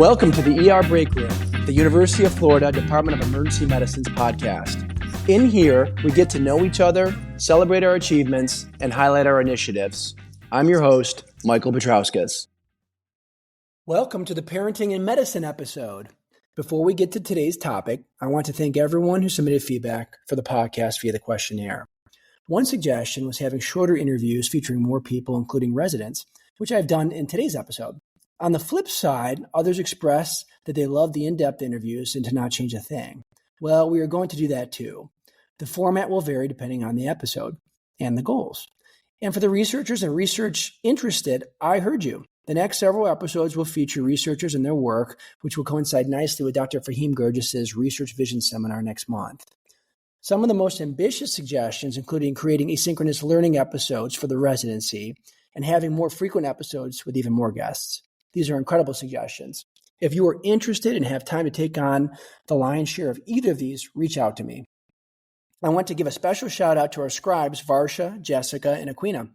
Welcome to the ER Break Room, the University of Florida Department of Emergency Medicine's podcast. In here, we get to know each other, celebrate our achievements, and highlight our initiatives. I'm your host, Michael Petrauskas. Welcome to the Parenting in Medicine episode. Before we get to today's topic, I want to thank everyone who submitted feedback for the podcast via the questionnaire. One suggestion was having shorter interviews featuring more people, including residents, which I've done in today's episode. On the flip side, others expressed that they love the in-depth interviews and to not change a thing. Well, we are going to do that too. The format will vary depending on the episode and the goals. And for the researchers and research interested, I heard you. The next several episodes will feature researchers and their work, which will coincide nicely with Dr. Fahim Gurgis's Research Vision Seminar next month. Some of the most ambitious suggestions, including creating asynchronous learning episodes for the residency and having more frequent episodes with even more guests. These are incredible suggestions. If you are interested and have time to take on the lion's share of either of these, reach out to me. I want to give a special shout out to our scribes, Varsha, Jessica, and Aquina.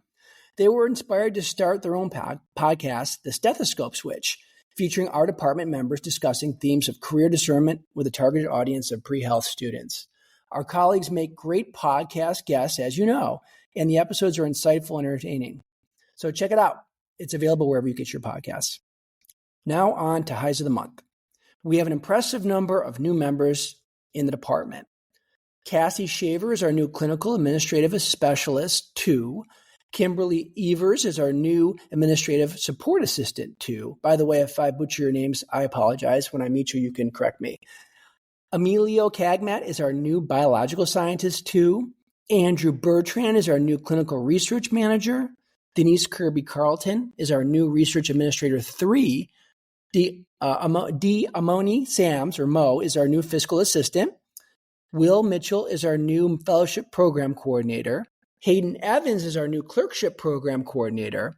They were inspired to start their own podcast, The Stethoscope Switch, featuring our department members discussing themes of career discernment with a targeted audience of pre-health students. Our colleagues make great podcast guests, as you know, and the episodes are insightful and entertaining. So check it out. It's available wherever you get your podcasts. Now on to Highs of the Month. We have an impressive number of new members in the department. Cassie Shaver is our new Clinical Administrative Specialist 2. Kimberly Evers is our new Administrative Support Assistant 2. By the way, if I butcher your names, I apologize. When I meet you, you can correct me. Emilio Cagmat is our new Biological Scientist 2. Andrew Bertrand is our new Clinical Research Manager. Denise Kirby Carlton is our new Research Administrator 3. Amoni Sams, or Mo, is our new Fiscal Assistant. Will Mitchell is our new Fellowship Program Coordinator. Hayden Evans is our new Clerkship Program Coordinator.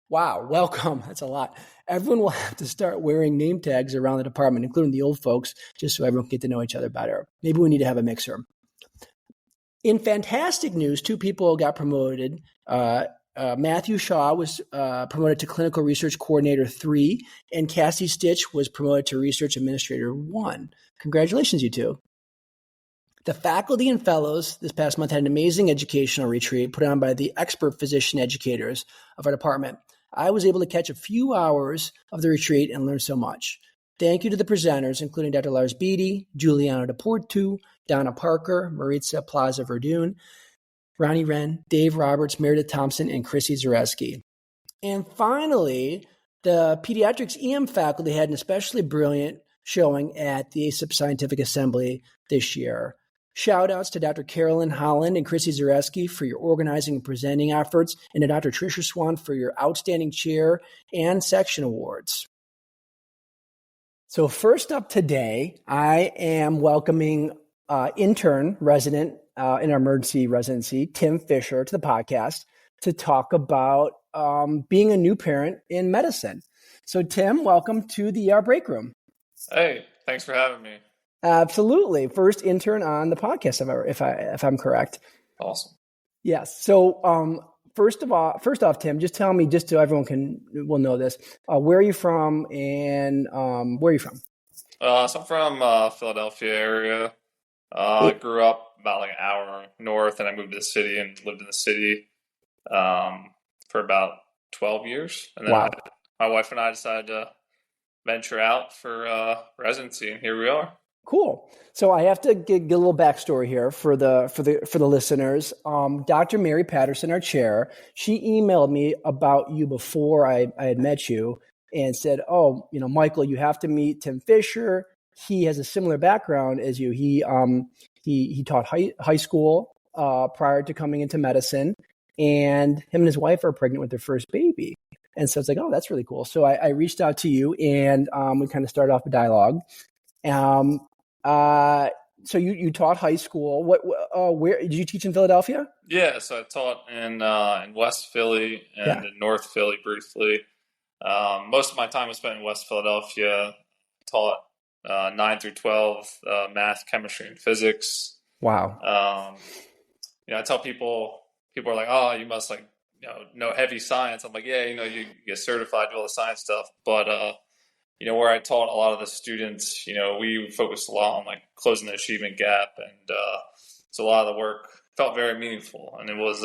Wow, welcome. That's a lot. Everyone will have to start wearing name tags around the department, including the old folks, just so everyone can get to know each other better. Maybe we need to have a mixer. In fantastic news, 2 people got promoted. Matthew Shaw was promoted to Clinical Research Coordinator 3, and Cassie Stitch was promoted to Research Administrator 1. Congratulations, you two. The faculty and fellows this past month had an amazing educational retreat put on by the expert physician educators of our department. I was able to catch a few hours of the retreat and learn so much. Thank you to the presenters, including Dr. Lars Beatty, Juliana DePortu, Donna Parker, Maritza Plaza Verdun, Ronnie Wren, Dave Roberts, Meredith Thompson, and Chrissy Zareski. And finally, the pediatrics EM faculty had an especially brilliant showing at the ASIP Scientific Assembly this year. Shout outs to Dr. Carolyn Holland and Chrissy Zareski for your organizing and presenting efforts, and to Dr. Tricia Swan for your outstanding chair and section awards. So first up today, I am welcoming intern resident in our emergency residency, Tim Fisher, to the podcast to talk about being a new parent in medicine. So Tim, welcome to the ER Break Room. Hey, thanks for having me. Absolutely. First intern on the podcast, if I'm correct. Awesome. Yes. So first off, Tim, just tell me, just so everyone will know this, where are you from and where are you from? So I'm from Philadelphia area. I grew up about like an hour north, and I moved to the city and lived in the city for about 12 years. And then wow. My wife and I decided to venture out for residency, and here we are. Cool. So I have to get a little backstory here for the listeners. Dr. Mary Patterson, our chair, she emailed me about you before I had met you and said, "Oh, Michael, you have to meet Tim Fisher. He has a similar background as you. He taught high school prior to coming into medicine, and him and his wife are pregnant with their first baby." And so it's like, oh, that's really cool. So I reached out to you, and we kind of started off a dialogue. So you taught high school. Where did you teach in Philadelphia? Yeah, so I taught in West Philly and in North Philly briefly. Most of my time was spent in West Philadelphia. Taught 9 through 12 math, chemistry, and physics. Wow. I tell people are like, oh, you must know heavy science. I'm like, yeah, you get certified to all the science stuff, but where I taught a lot of the students, we focused a lot on like closing the achievement gap, and so a lot of the work felt very meaningful, and it was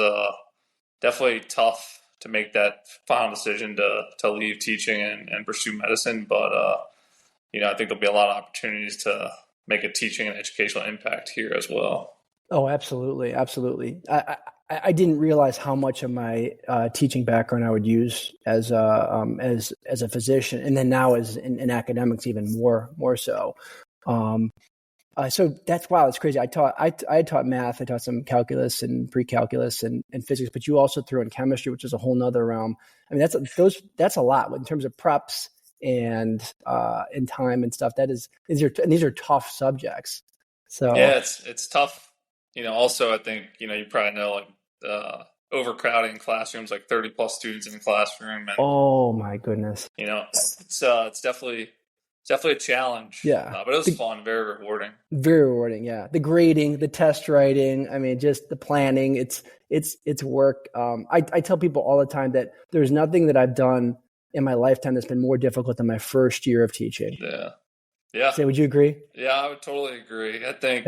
definitely tough to make that final decision to leave teaching and pursue medicine. But I think there'll be a lot of opportunities to make a teaching and educational impact here as well. Oh, absolutely, absolutely. I didn't realize how much of my teaching background I would use as a physician, and then now as in academics even more so. So that's wow, it's crazy. I taught math, I taught some calculus and pre-calculus and physics, but you also threw in chemistry, which is a whole nother realm. I mean, that's a lot in terms of preps and time and stuff. These are tough subjects. So yeah, it's tough. Also I think you probably know like overcrowding classrooms, like 30 plus students in a classroom, and oh my goodness, it's definitely a challenge. Yeah, but it was fun, very rewarding. Very rewarding, yeah. The grading, the test writing, I mean, just the planning. It's work. I tell people all the time that there's nothing that I've done in my lifetime that's been more difficult than my first year of teaching. Yeah. So would you agree? Yeah, I would totally agree. I think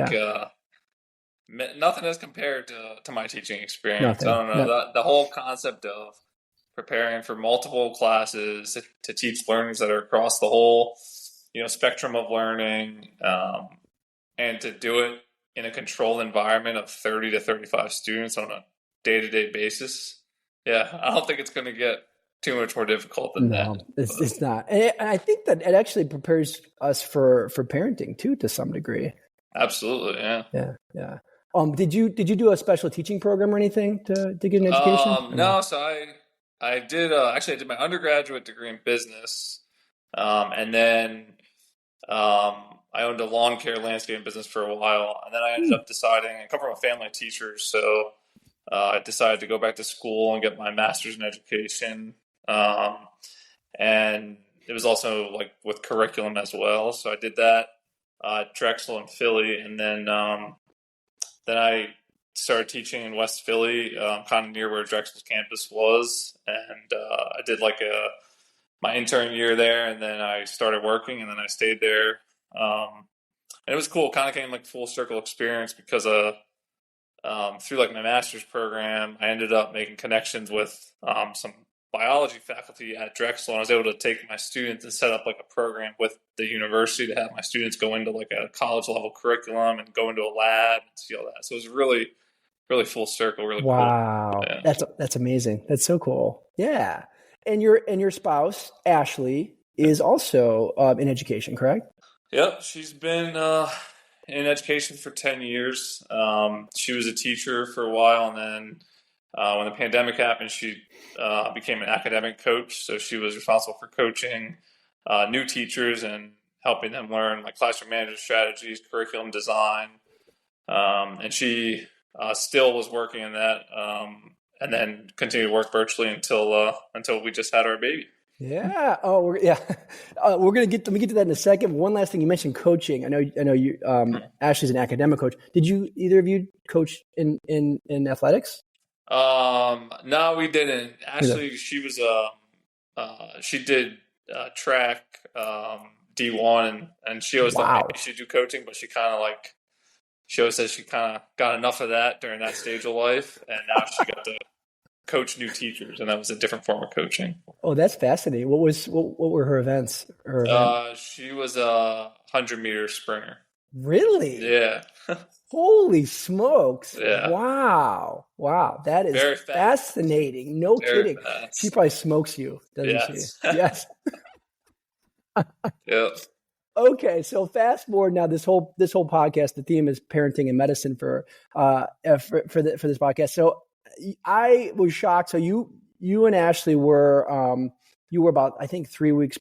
nothing is compared to my teaching experience. Nothing. I don't know, the whole concept of preparing for multiple classes to teach learners that are across the whole spectrum of learning, and to do it in a controlled environment of 30 to 35 students on a day-to-day basis. Yeah, I don't think it's going to get too much more difficult than that. It's not. And I think that it actually prepares us for parenting too, to some degree. Absolutely, yeah. Yeah. Did you do a special teaching program or anything to get an education? No, so I did actually I did my undergraduate degree in business, and then I owned a lawn care landscaping business for a while, and then I ended up deciding, I come from a family of teachers, so I decided to go back to school and get my master's in education, and it was also like with curriculum as well, so I did that at Drexel in Philly, and then I started teaching in West Philly, kind of near where Drexel's campus was, and I did like my intern year there, and then I started working, and then I stayed there. And it was cool. Kind of came like full circle experience because through like my master's program, I ended up making connections with some biology faculty at Drexel, and I was able to take my students and set up like a program with the university to have my students go into like a college level curriculum and go into a lab and see all that. So it was really, really full circle. Really wow. Cool. Yeah. That's amazing. That's so cool. Yeah. And your spouse, Ashley, is also in education, correct? Yep. She's been in education for 10 years. She was a teacher for a while, and then when the pandemic happened, she became an academic coach. So she was responsible for coaching new teachers and helping them learn like classroom management strategies, curriculum design. And she still was working in that, and then continued to work virtually until we just had our baby. Yeah. Oh, we're gonna let me get to that in a second. One last thing, you mentioned coaching. I know you. Ashley's an academic coach. Did either of you coach in athletics? No, we didn't. Ashley, she was she did track D1, and she always thought maybe she'd do coaching, but she always said she kind of got enough of that during that stage of life, and now she got to coach new teachers, and that was a different form of coaching. Oh, that's fascinating. What were her events? She was a 100-meter sprinter. Really? Yeah. Holy smokes. Yeah. Wow. That is very fascinating. No very kidding. Fast. She probably smokes you, doesn't she? Yes. Yep. Okay, so fast forward now. This whole podcast, the theme is parenting and medicine for this podcast. So I was shocked. So you and Ashley were you were about, I think, 3 weeks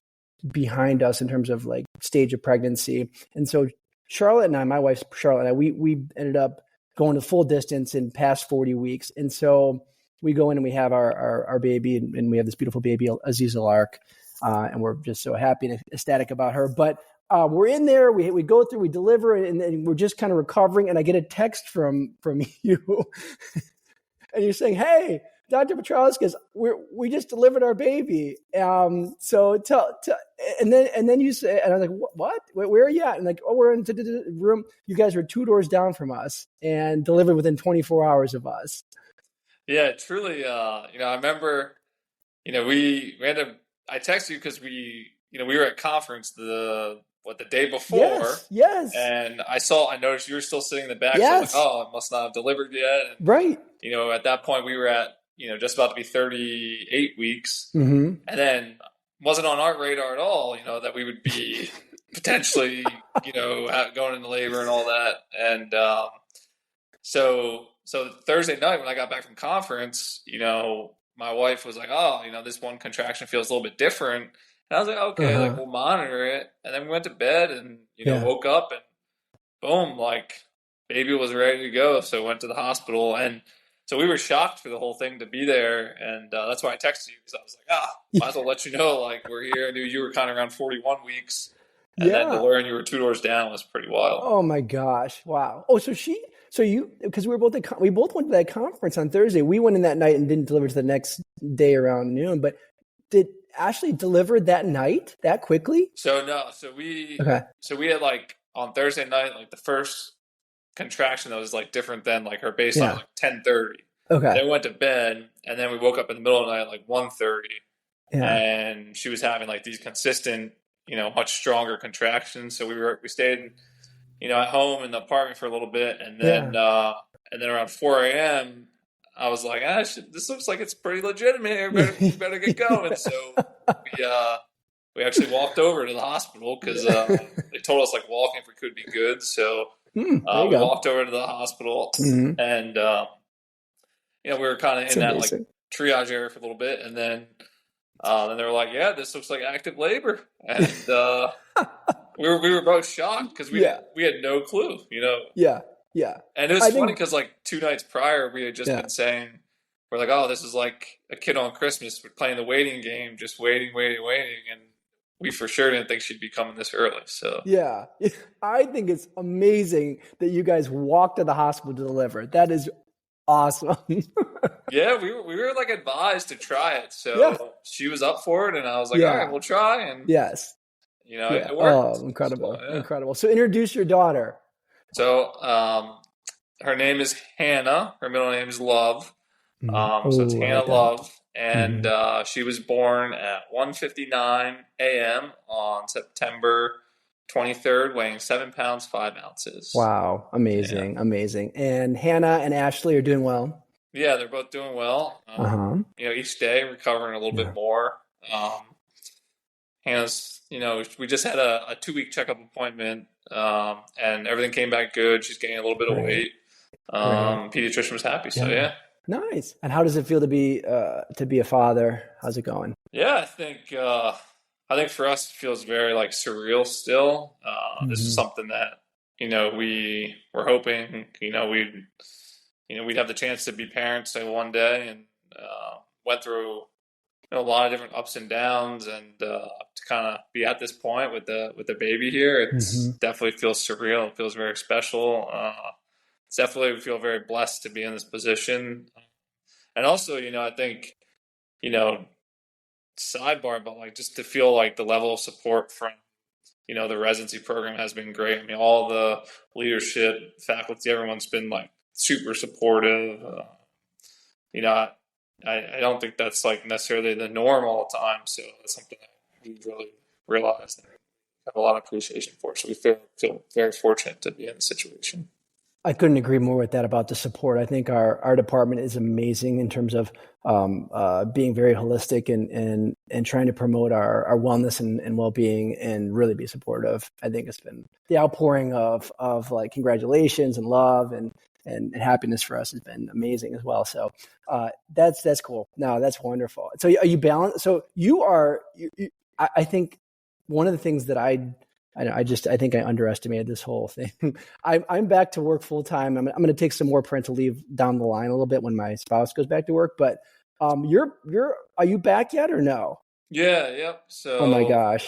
behind us in terms of like stage of pregnancy, and so Charlotte and I, my wife Charlotte and I, we ended up going to full distance in past 40 weeks, and so we go in and we have our baby, and we have this beautiful baby Aziza Lark, and we're just so happy and ecstatic about her, but. We're in there, we go through, we deliver, and then we're just kind of recovering. And I get a text from you, and you're saying, "Hey, Dr. Petrauskas, we just delivered our baby. So and then you say, and I'm like, what? Where are you at? And like, oh, we're in the room. You guys were 2 doors down from us and delivered within 24 hours of us. Yeah, truly. I remember, we had to. I texted you because we were at conference the day before. Yes. And I noticed you were still sitting in the back. Yes. So I was like, oh, I must not have delivered yet. And, right. At that point we were at, just about to be 38 weeks. Mm-hmm. And then wasn't on our radar at all, that we would be potentially, going into labor and all that. And so Thursday night when I got back from conference, my wife was like, oh, this one contraction feels a little bit different. And I was like, okay, like we'll monitor it. And then we went to bed and, woke up and boom, like baby was ready to go. So went to the hospital. And so we were shocked for the whole thing to be there. And that's why I texted you because I was like, might as well let you know, like we're here. I knew you were kind of around 41 weeks. And then to learn you were 2 doors down was pretty wild. Oh my gosh. Wow. Oh, because we both went to that conference on Thursday. We went in that night and didn't deliver to the next day around noon, but did Ashley deliver that night that quickly? So no, so we had like on Thursday night, like the first contraction that was like different than like her baseline, like 10:30. Okay. Then we went to bed and then we woke up in the middle of the night, like 1:30. Yeah. And she was having like these consistent, much stronger contractions. So we stayed, at home in the apartment for a little bit. And then, around 4 a.m., I was like, this looks like it's pretty legitimate. Better get going. So we actually walked over to the hospital because they told us like walking for could be good. So we walked over to the hospital and, we were kind of in that like triage area for a little bit. And then they were like, yeah, this looks like active labor. And we were both shocked because we had no clue, Yeah. Yeah. And it was funny because like 2 nights prior, we had just been saying, we're like, oh, this is like a kid on Christmas. We're playing the waiting game, just waiting. And we for sure didn't think she'd be coming this early. So yeah, I think it's amazing that you guys walked to the hospital to deliver. That is awesome. Yeah, we were like advised to try it. So she was up for it. And I was like, all right, we'll try. And yes, it worked. Oh, incredible. So, incredible. So introduce your daughter. So her name is Hannah. Her middle name is Love. So it's Hannah Love. And she was born at 1:59 a.m. on September 23rd, weighing 7 pounds, 5 ounces. Wow. Amazing. Yeah. Amazing. And Hannah and Ashley are doing well? Yeah, they're both doing well. Each day recovering a little bit more. Hannah's, we just had a 2-week checkup appointment. And everything came back good. She's gaining a little bit of weight. Pediatrician was happy. So yeah. Nice. And how does it feel to be a father? How's it going? Yeah, I think for us it feels very like surreal still. This is something that we were hoping we'd have the chance to be parents one day, and went through a lot of different ups and downs, and to kind of be at this point with the baby here, it's definitely feels surreal. It feels very special. It's definitely, we feel very blessed to be in this position. And also, I think, sidebar, but like just to feel like the level of support from, the residency program has been great. I mean, all the leadership, faculty, everyone's been like super supportive. I don't think that's like necessarily the norm all the time. So that's something that we really realized and have a lot of appreciation for. So we feel very fortunate to be in the situation. I couldn't agree more with that about the support. I think our department is amazing in terms of being very holistic and trying to promote our wellness and well-being and really be supportive. I think it's been the outpouring of like congratulations and love and happiness for us has been amazing as well. So that's cool. No, that's wonderful. So are you balanced? So I think one of the things that I think I underestimated this whole thing. I'm back to work full time. I'm going to take some more parental leave down the line a little bit when my spouse goes back to work. But are you back yet or no? Yeah. Yep. So. Oh my gosh.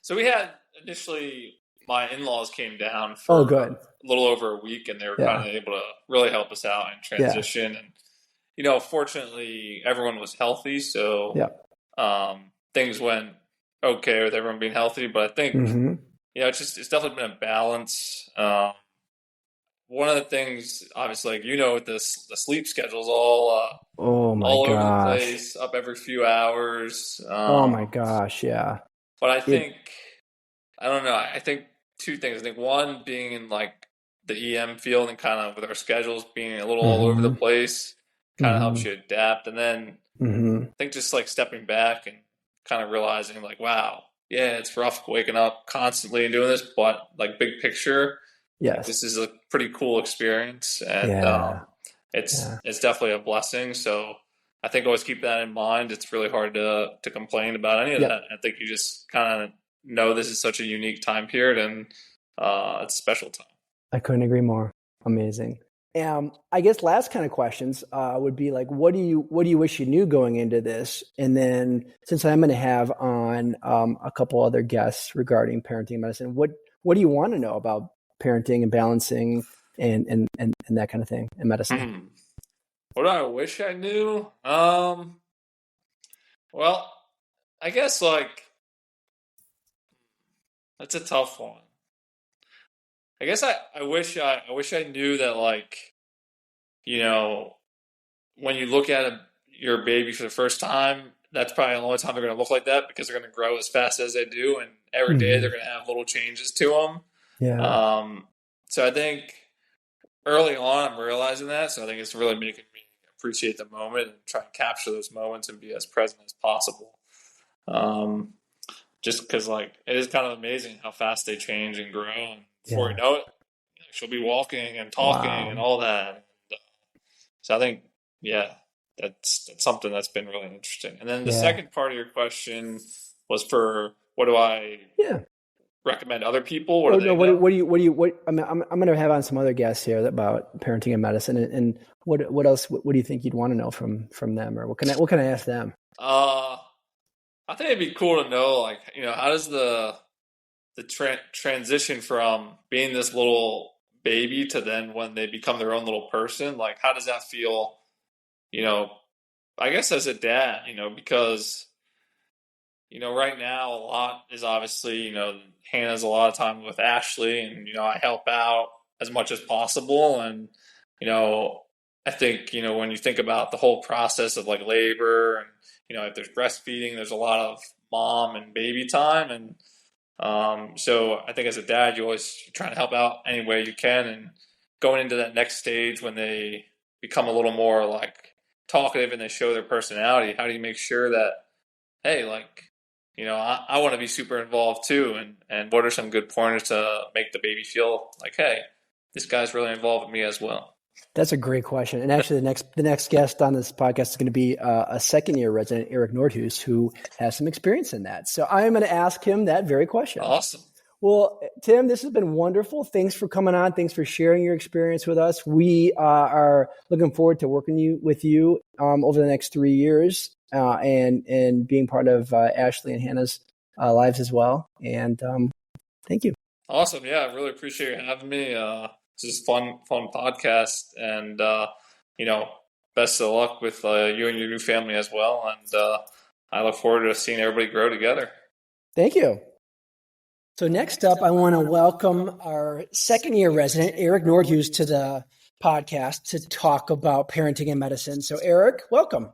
So we had initially my in-laws came down for good. a little over a week, and they were kind of able to really help us out and transition. fortunately everyone was healthy, so Yeah. things went okay with everyone being healthy. But I think Mm-hmm. it's definitely been a balance. One of the things, obviously, like with this, the sleep schedule's Oh my all over the gosh. place, up every few hours. Oh my gosh. Yeah. But I It. think I don't know. I think two things. I think one, being in like the EM field and kind of with our schedules being a little all over the Mm-hmm. place, kind of helps Mm-hmm. you adapt. And then Mm-hmm. I think just like stepping back and kind of realizing like, wow, yeah, it's rough waking up constantly and doing this, but like big picture, like Yes. this is a pretty cool experience, and Yeah. it's Yeah. it's definitely a blessing. So I think always keep that in mind. It's really hard to complain about any of Yep. that. I think you just kind of know this is such a unique time period, and it's a special time. I couldn't agree more. Amazing. I guess last kind of questions would be like, what do you wish you knew going into this? And then, since I'm going to have on a couple other guests regarding parenting medicine, what do you want to know about parenting and balancing and that kind of thing in medicine? Hmm. What do I wish I knew? Well, I guess like that's a tough one. I guess I wish I knew that like you know when you look at your baby for the first time, that's probably the only time they're going to look like that because they're going to grow as fast as they do, and every day Mm-hmm. they're going to have little changes to them. Yeah. So I think early on I'm realizing that, so I think it's really making me appreciate the moment and try and capture those moments and be as present as possible. Um, just because like it is kind of amazing how fast they change and grow, and before you Yeah. know it, she'll be walking and talking and Wow. all that. So I think, yeah, that's something that's been really interesting. And then the Yeah. second part of your question was for what do I Yeah. recommend other people? What Or do no, they know? I mean, I'm going to have on some other guests here about parenting and medicine, and what else? What do you think you'd want to know from them, or what can I ask them? Uh, I think it'd be cool to know, like, how does the transition from being this little baby to then when they become their own little person, like, how does that feel? You know, I guess as a dad, because right now a lot is obviously, Hannah's a lot of time with Ashley, and I help out as much as possible, and you know, I think when you think about the whole process of like labor, and if there's breastfeeding, there's a lot of mom and baby time, and so I think as a dad, you always try to help out any way you can, and going into that next stage when they become a little more like talkative and they show their personality, how do you make sure that, hey, like, I want to be super involved too. And what are some good pointers to make the baby feel like, hey, this guy's really involved with me as well? That's a great question. And actually, the next guest on this podcast is going to be a second year resident, Eric Nordhues, who has some experience in that. So I'm going to ask him that very question. Awesome. Well, Tim, this has been wonderful. Thanks for coming on. Thanks for sharing your experience with us. We are looking forward to working with you over the next 3 years and being part of Ashley and Hannah's lives as well. And thank you. Awesome. Yeah, I really appreciate you having me. This is fun podcast, and best of luck with you and your new family as well. And I look forward to seeing everybody grow together. Thank you. So next up, I want to welcome our second year resident, Eric Nordhues, to the podcast to talk about parenting and medicine. So Eric, welcome.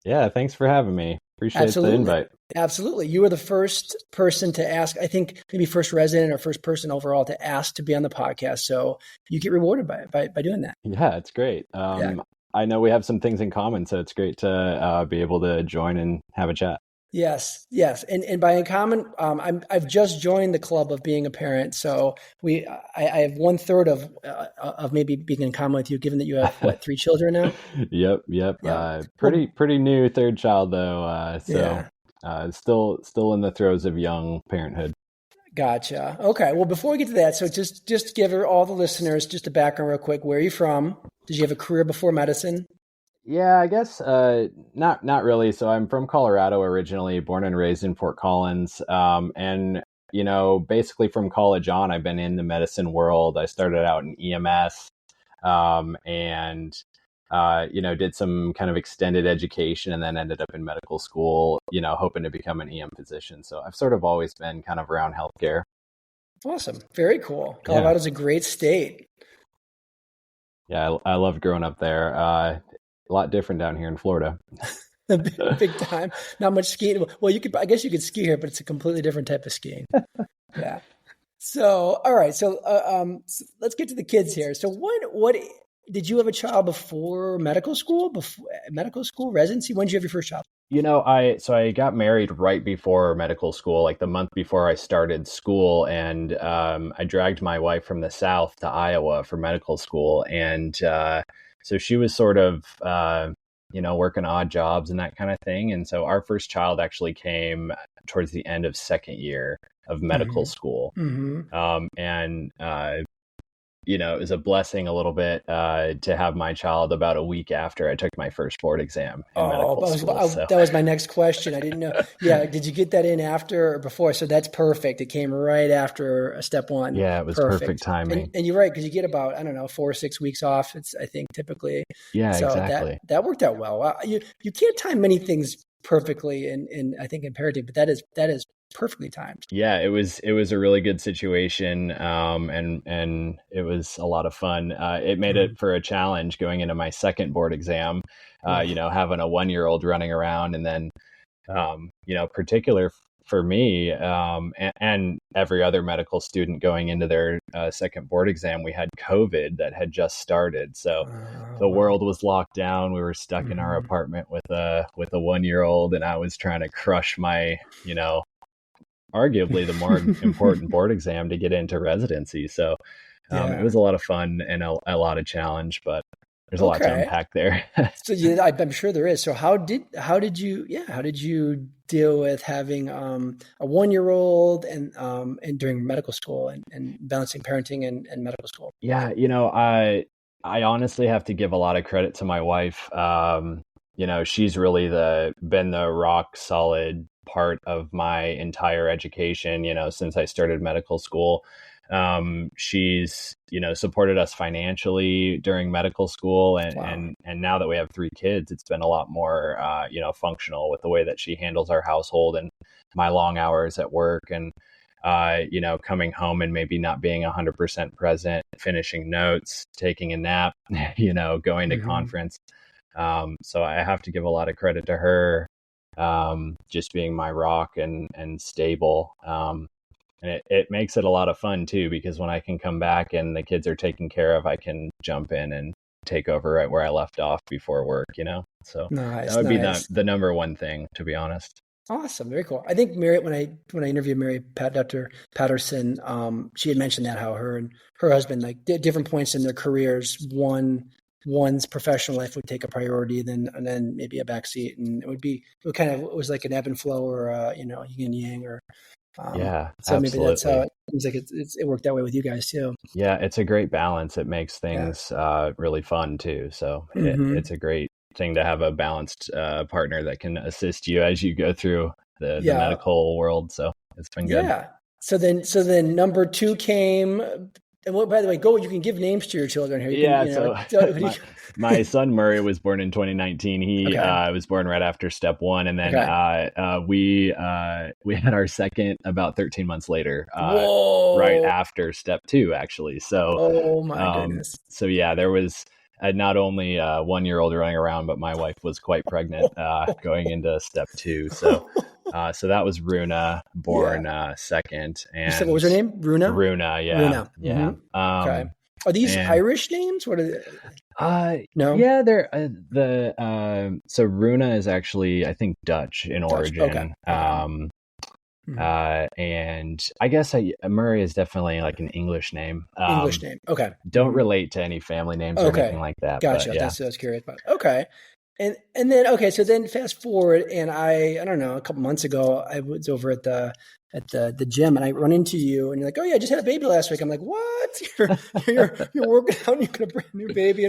Yeah, thanks for having me. Appreciate Absolutely. the invite. Absolutely. You were the first person to ask, I think maybe first resident or first person overall to ask to be on the podcast. So you get rewarded by doing that. Yeah, it's great. I know we have some things in common, so it's great to be able to join and have a chat. Yes. And by in common, I've just joined the club of being a parent. So I have 1/3 of maybe being in common with you, given that you have 3 children now. Yep. Pretty new third child though. Still in the throes of young parenthood. Gotcha. Okay. Well, before we get to that, so just give all the listeners just a background real quick. Where are you from? Did you have a career before medicine? Yeah, I guess not really. So I'm from Colorado originally, born and raised in Fort Collins. And basically from college on, I've been in the medicine world. I started out in EMS, and did some kind of extended education and then ended up in medical school, hoping to become an EM physician. So I've sort of always been kind of around healthcare. Awesome. Very cool. Colorado's a great state. Yeah, I loved growing up there. A lot different down here in Florida. Big time. Not much skiing. Well, I guess you could ski here, but it's a completely different type of skiing. Yeah. So, all right. So, let's get to the kids here. So what did you have a child before medical school, residency? When did you have your first child? I got married right before medical school, like the month before I started school. And I dragged my wife from the South to Iowa for medical school. And so she was sort of, working odd jobs and that kind of thing. And so our first child actually came towards the end of second year of medical school. It was a blessing a little bit to have my child about a week after I took my first board exam in medical school. That was my next question. I didn't know. Yeah, did you get that in after or before? So that's perfect. It came right after step one. Yeah, it was perfect timing. And you're right, because you get about, 4 or 6 weeks off. It's, I think, typically. Yeah, so exactly. That worked out well. Wow. You can't time many things perfectly in I think in parenting, but that is perfectly timed. Yeah, it was a really good situation, and it was a lot of fun. It made it for a challenge going into my second board exam. Having a 1-year-old running around, and then particular for me and every other medical student going into their second board exam, we had COVID that had just started. So the world was locked down. We were stuck in our apartment with a 1-year-old, and I was trying to crush my, arguably the more important board exam to get into residency. So it was a lot of fun and a lot of challenge, but there's a lot to unpack there. So I'm sure there is. So how did you deal with having a 1-year-old and during medical school and balancing parenting and medical school? Yeah, I honestly have to give a lot of credit to my wife. She's really been the rock solid part of my entire education, since I started medical school. She's, supported us financially during medical school, and now that we have 3 kids, it's been a lot more, functional with the way that she handles our household and my long hours at work, and coming home and maybe not being 100% present, finishing notes, taking a nap, going to conference. So I have to give a lot of credit to her, just being my rock and stable. And it makes it a lot of fun too, because when I can come back and the kids are taken care of, I can jump in and take over right where I left off before work, So that would be the number one thing, to be honest. Awesome. Very cool. I think Mary, when I interviewed Dr. Patterson, she had mentioned that how her and her husband, like different points in their careers, one's professional life would take a priority, and then maybe a backseat, and it was like an ebb and flow, or yin and yang, or so absolutely. Maybe that's how it seems like it worked that way with you guys too. Yeah, it's a great balance. It makes things really fun too. So it's a great thing to have a balanced partner that can assist you as you go through the medical world. So it's been good. Yeah. So then number 2 came. And by the way, you can give names to your children here. My son Murray was born in 2019. He was born right after step 1. And then we had our second about 13 months later, right after step 2, actually. So, oh my goodness. So yeah, there was not only a 1-year-old running around, but my wife was quite pregnant going into step 2. So so that was Runa, born second. And what was her name? Runa? Runa, yeah. Runa. Yeah. Okay. Are these Irish names? What are they? No. Yeah, they're so Runa is actually, I think, Dutch in origin. Okay. And I guess Murray is definitely like an English name. English name. Okay. Don't relate to any family names or anything like that. Gotcha. But, yeah. That's what I was curious about. Okay. And then, so then fast forward, and I don't know, a couple months ago, I was over at the gym, and I run into you, and you're like, "Oh yeah, I just had a baby last week." I'm like, "What? You're working out, and you got a brand new baby,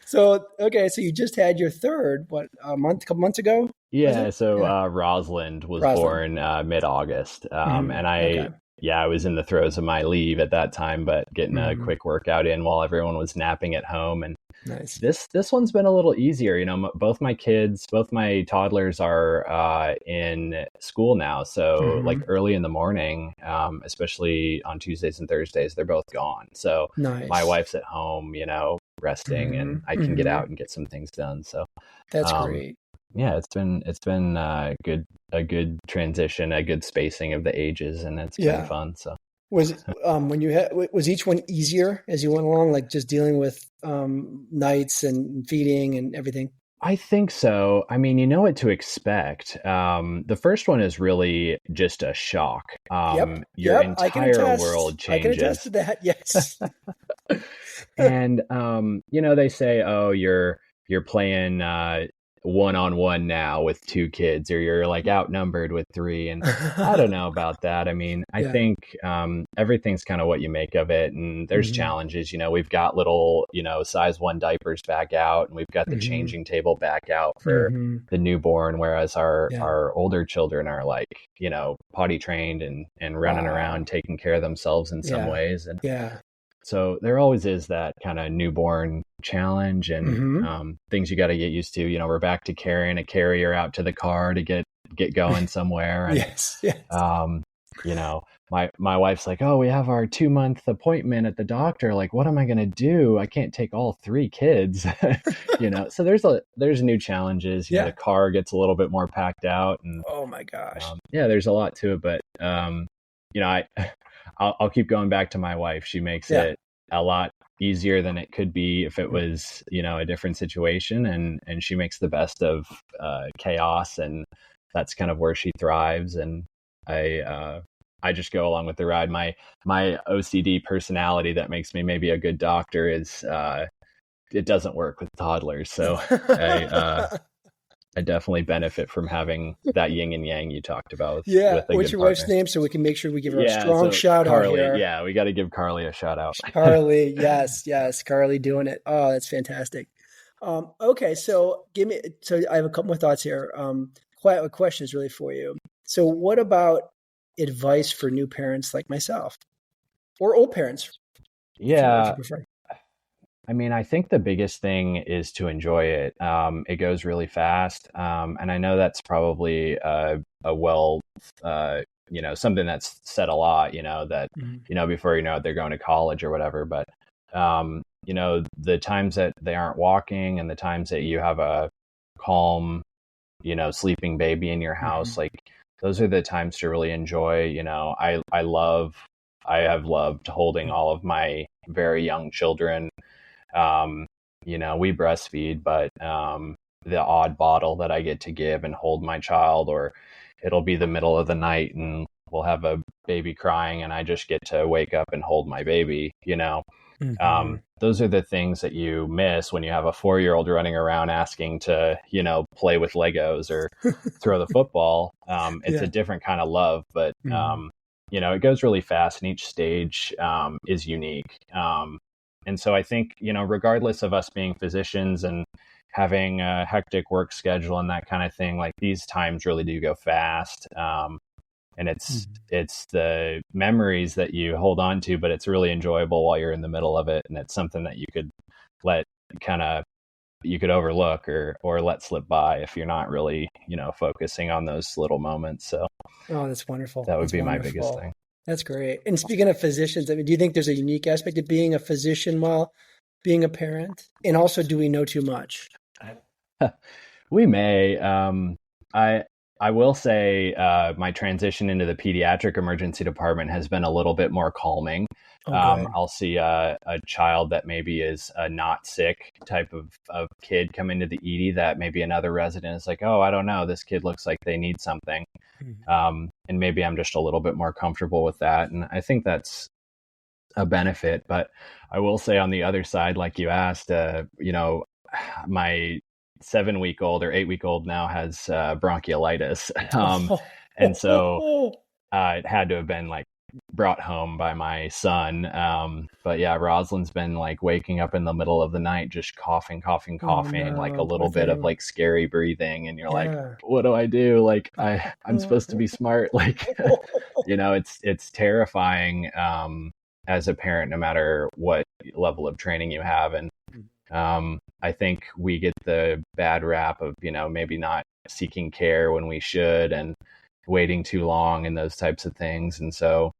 So so you just had your third, a couple months ago? Yeah. So Rosalind was born mid-August, and I was in the throes of my leave at that time, but getting a Mm-hmm. quick workout in while everyone was napping at home. And Nice. this one's been a little easier. Both my toddlers are in school now. So like Mm-hmm. early in the morning, especially on Tuesdays and Thursdays, they're both gone. So my Nice. wife's at home, resting, Mm-hmm. and I can get Mm-hmm. out and get some things done. So That's um, great. yeah, it's been a good transition, a good spacing of the ages, and it's been Yeah. fun. So Was each one easier as you went along, like just dealing with nights and feeding and everything? I think so. I mean, you know what to expect. The first one is really just a shock. Your Yep. I can entire attest. world I can attest changes. to that. Yes. And they say, "Oh, you're playing one-on-one now with two kids, or you're like outnumbered with three." And I don't know about that. I mean, I Yeah. think everything's kind of what you make of it. And there's Mm-hmm. challenges. We've got little, size 1 diapers back out, and we've got the Mm-hmm. changing table back out for Mm-hmm. the newborn, whereas our Yeah. our older children are like, potty trained and running Wow. around taking care of themselves in some Yeah. ways. And Yeah. so there always is that kind of newborn challenge and Mm-hmm. things you got to get used to. We're back to carrying a carrier out to the car to get going somewhere. And, Yes. Yes. you know, my wife's like, "Oh, we have our 2-month appointment at the doctor. Like, what am I going to do? I can't take all 3 kids." So there's new challenges. Yeah. The car gets a little bit more packed out, and Oh my gosh. there's a lot to it. But I'll keep going back to my wife. She makes Yeah. it a lot easier than it could be if it was, a different situation. And she makes the best of chaos, and that's kind of where she thrives. And I just go along with the ride. My OCD personality that makes me maybe a good doctor is it doesn't work with toddlers. So I definitely benefit from having that yin and yang you talked about with Yeah. a What's good your wife's partner. name so we can make sure we give her a Yeah, strong so shout out Carly, here? yeah, we got to give Carly a shout out. Carly, yes, yes, Carly doing it. Oh, that's fantastic. Okay, so I have a couple more thoughts here. Quite a question is really for you. So what about advice for new parents like myself or old parents, if you Yeah, prefer? I mean, I think the biggest thing is to enjoy it. It goes really fast, and I know that's probably something that's said a lot. That Mhm. before they're going to college or whatever. But the times that they aren't walking and the times that you have a calm, sleeping baby in your house, Mhm. like those are the times to really enjoy. I have loved holding all of my very young children. We breastfeed, but the odd bottle that I get to give and hold my child, or it'll be the middle of the night and we'll have a baby crying and I just get to wake up and hold my baby. Mhm. Those are the things that you miss when you have a 4-year-old running around asking to, play with Legos or throw the football. It's a Yeah. different kind of love, but Mhm. it goes really fast, and each stage is unique. And so I think, regardless of us being physicians and having a hectic work schedule and that kind of thing, like these times really do go fast. And it's Mhm. the memories that you hold on to, but it's really enjoyable while you're in the middle of it. And it's something that you could let you could overlook or let slip by if you're not really, focusing on those little moments. So Oh, that's wonderful. that would That's be my biggest wonderful. thing. That's great. And speaking of physicians, I mean, do you think there's a unique aspect of being a physician while being a parent? And also, do we know too much? We may. I will say my transition into the pediatric emergency department has been a little bit more calming. Oh, good. I'll see a child that maybe is a not sick type of kid come into the ED that maybe another resident is like, "Oh, I don't know, this kid looks like they need something." Mhm. And maybe I'm just a little bit more comfortable with that. And I think that's a benefit. But I will say on the other side, like you asked, my 7-week-old or 8-week-old now has bronchiolitis. And so Oh, it had to have been like brought home by my son. But yeah, Rosalind's been like waking up in the middle of the night, just coughing, coughing, oh coughing, like a no, poor little bit of thing. like scary breathing. And you're like, Yeah. what do I do? Like I'm supposed to be smart. Like it's terrifying as a parent, no matter what level of training you have. And I think we get the bad rap of, maybe not seeking care when we should and waiting too long and those types of things. And so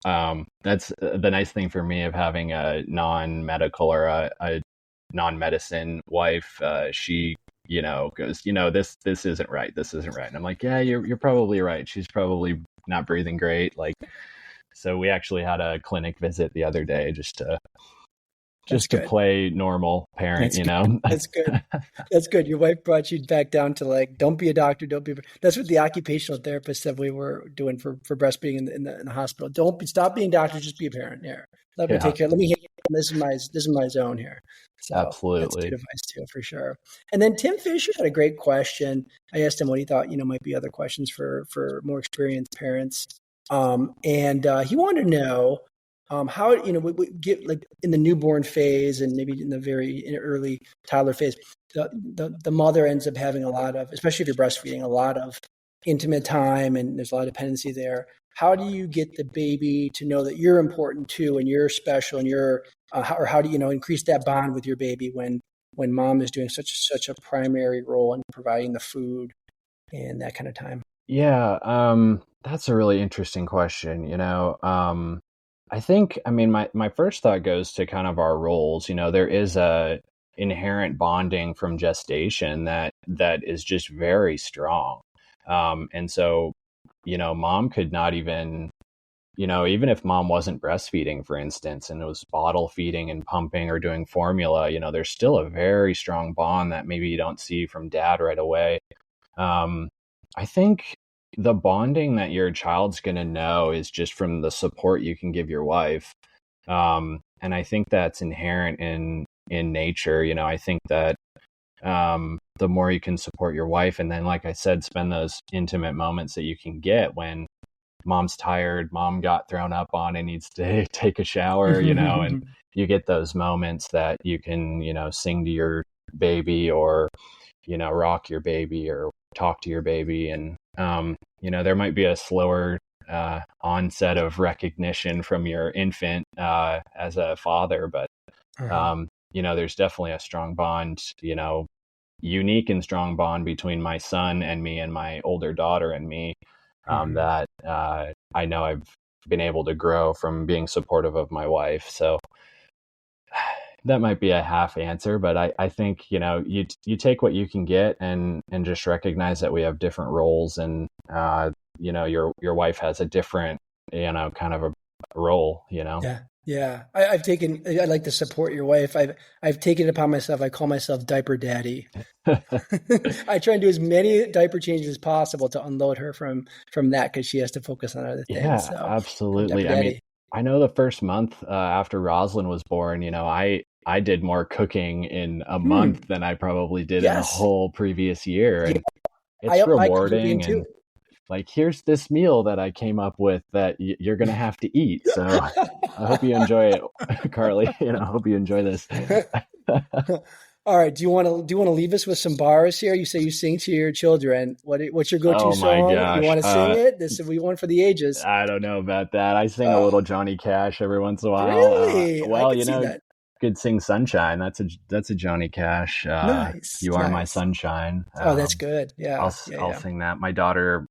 that's the nice thing for me of having a non-medical or a non-medicine wife. She, goes, this isn't right. This isn't right. And I'm like, yeah, you're probably right. She's probably not breathing great. Like, so we actually had a clinic visit the other day just to play normal parent, That's good. That's good. Your wife brought you back down to like, don't be a doctor. That's what the occupational therapist said we were doing for breastfeeding in the hospital. Stop being doctors, just be a parent here. Let me take care. Let me hit you. This is my zone here. So absolutely. That's good advice too, for sure. And then Tim Fisher had a great question. I asked him what he thought, might be other questions for more experienced parents. And he wanted to know, how, we get like in the newborn phase and maybe in the very early toddler phase, the mother ends up having a lot of, especially if you're breastfeeding, a lot of intimate time and there's a lot of dependency there. How do you get the baby to know that you're important too and you're special and you're, or how do you increase that bond with your baby when mom is doing such a primary role in providing the food and that kind of time? Yeah, that's a really interesting question. I think, my first thought goes to kind of our roles. There is a inherent bonding from gestation that is just very strong. And so, mom could not even, even if mom wasn't breastfeeding, for instance, and it was bottle feeding and pumping or doing formula, there's still a very strong bond that maybe you don't see from dad right away. I think the bonding that your child's going to know is just from the support you can give your wife. And I think that's inherent in nature. I think that the more you can support your wife, and then, like I said, spend those intimate moments that you can get when mom's tired, mom got thrown up on and needs to take a shower, and you get those moments that you can, sing to your baby or, rock your baby or talk to your baby. And, there might be a slower onset of recognition from your infant as a father, but, there's definitely a strong bond, unique and strong bond between my son and me and my older daughter and me that I know I've been able to grow from being supportive of my wife. So that might be a half answer, but I think, you take what you can get and just recognize that we have different roles and, your wife has a different, kind of a role, Yeah. Yeah. I like to support your wife. I've taken it upon myself. I call myself diaper daddy. I try and do as many diaper changes as possible to unload her from that, because she has to focus on other things. Yeah, so, absolutely. I know the first month after Rosalind was born, I did more cooking in a month than I probably did in the whole previous year. And it's rewarding. And like, here's this meal that I came up with that you're going to have to eat. So I hope you enjoy it, Carly. I hope you enjoy this. All right. Do you want to leave us with some bars here? You say you sing to your children. What's your go-to song? Gosh. You want to sing it? This is one for the ages. I don't know about that. I sing a little Johnny Cash every once in a while. Really? Well, could sing Sunshine. That's a Johnny Cash. Nice. You Are My Sunshine. That's good. Yeah. I'll sing that. My daughter,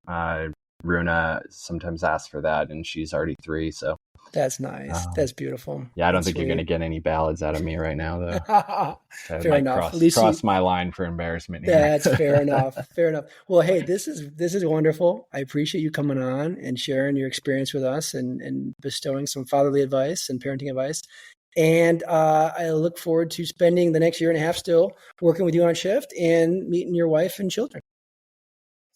Runa, sometimes asks for that, and she's already 3. So that's nice. That's beautiful. Yeah. I don't think you're going to get any ballads out of me right now, though. Fair enough. Cross my line for embarrassment here. That's fair enough. Fair enough. Well, hey, this is wonderful. I appreciate you coming on and sharing your experience with us and bestowing some fatherly advice and parenting advice. And I look forward to spending the next year and a half still working with you on shift and meeting your wife and children.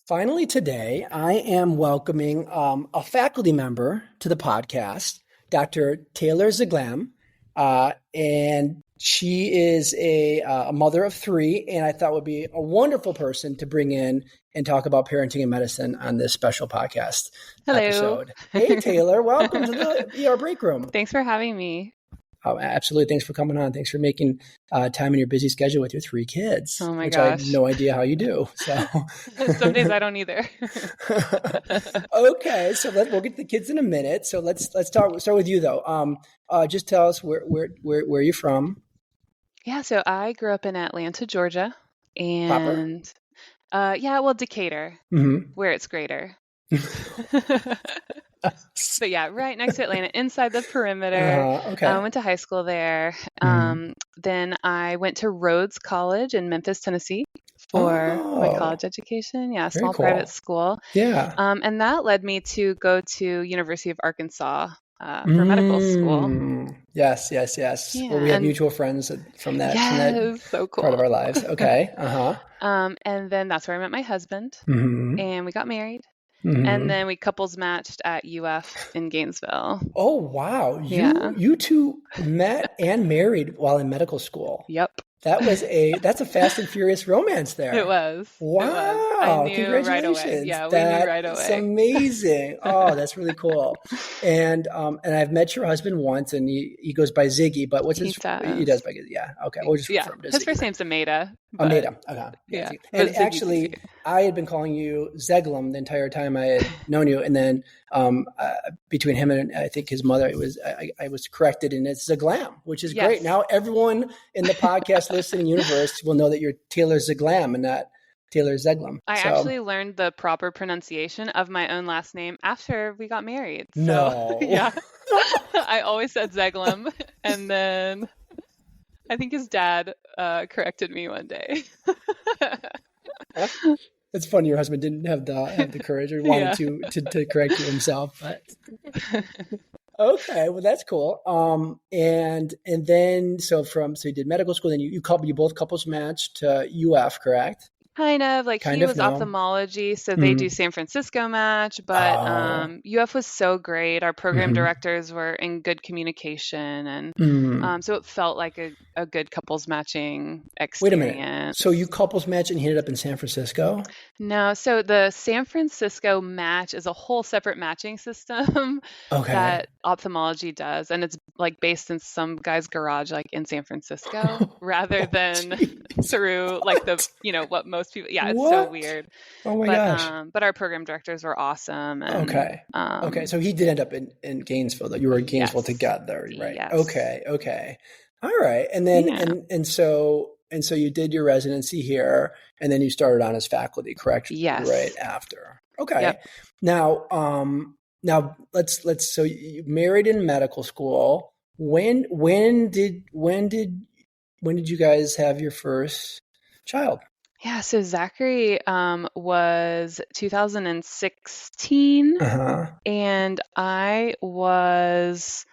Finally, today, I am welcoming a faculty member to the podcast, Dr. Taylor Zeglam. And she is a mother of 3, and I thought would be a wonderful person to bring in and talk about parenting and medicine on this special podcast episode. Hey, Taylor, welcome to the ER Break Room. Thanks for having me. Absolutely. Thanks for coming on. Thanks for making time in your busy schedule with your 3 kids, Oh my which gosh. I have no idea how you do. So Some days I don't either. Okay, so we'll get to the kids in a minute. So let's start with you though. Just tell us where you're from. Yeah, so I grew up in Atlanta, Georgia, Proper. and Decatur, where it's greater. But yeah, right next to Atlanta, inside the perimeter. Okay. Went to high school there. Then I went to Rhodes College in Memphis, Tennessee for my college education. Yeah, small cool. private school. Yeah. And that led me to go to University of Arkansas for medical school. Yes. Yeah, Well, we have mutual friends from that so cool. part of our lives. Okay. And then that's where I met my husband, and we got married. And then we couples matched at UF in Gainesville. Oh, wow. You two met and married while in medical school. Yep. That's a fast and furious romance there. It was. Wow. It was. I knew Congratulations. right away. Yeah, we knew right away. That's amazing. Oh, that's really cool. And I've met your husband once, and he goes by Ziggy, but what's his? He does by, yeah. Okay. We'll just refer to his Ziggy. first name's Ameda. Ameda. Okay. Yeah. And actually, I had been calling you Zeglam the entire time I had known you, and then between him and I think his mother, I was corrected, and it's Zeglam, which is great. Now everyone in the podcast listening universe will know that you're Taylor Zeglam and not Taylor Zeglam. I actually learned the proper pronunciation of my own last name after we got married. So, no. Yeah. I always said Zeglam, and then I think his dad corrected me one day. It's funny your husband didn't have the courage or wanted to correct you himself, but okay, well that's cool. And then so you did medical school, then you both couples matched to UF, correct? Kind of like he was ophthalmology, so they do San Francisco match, but UF was so great. Our program directors were in good communication, and so it felt like a good couples matching experience. Wait a minute. So you couples match and you ended up in San Francisco? No, so the San Francisco match is a whole separate matching system that ophthalmology does, and it's like based in some guy's garage, like in San Francisco, rather than through like what most people. Yeah, it's so weird. Oh my gosh! But our program directors were awesome. And, okay. So he did end up in Gainesville. Though you were in Gainesville together, right? Yes. Okay. All right. And then and so you did your residency here, and then you started on as faculty, correct? Yes. Right after. Okay. Yep. Now let's. So you married in medical school. When did you guys have your first child? Yeah, so Zachary was 2016, and I was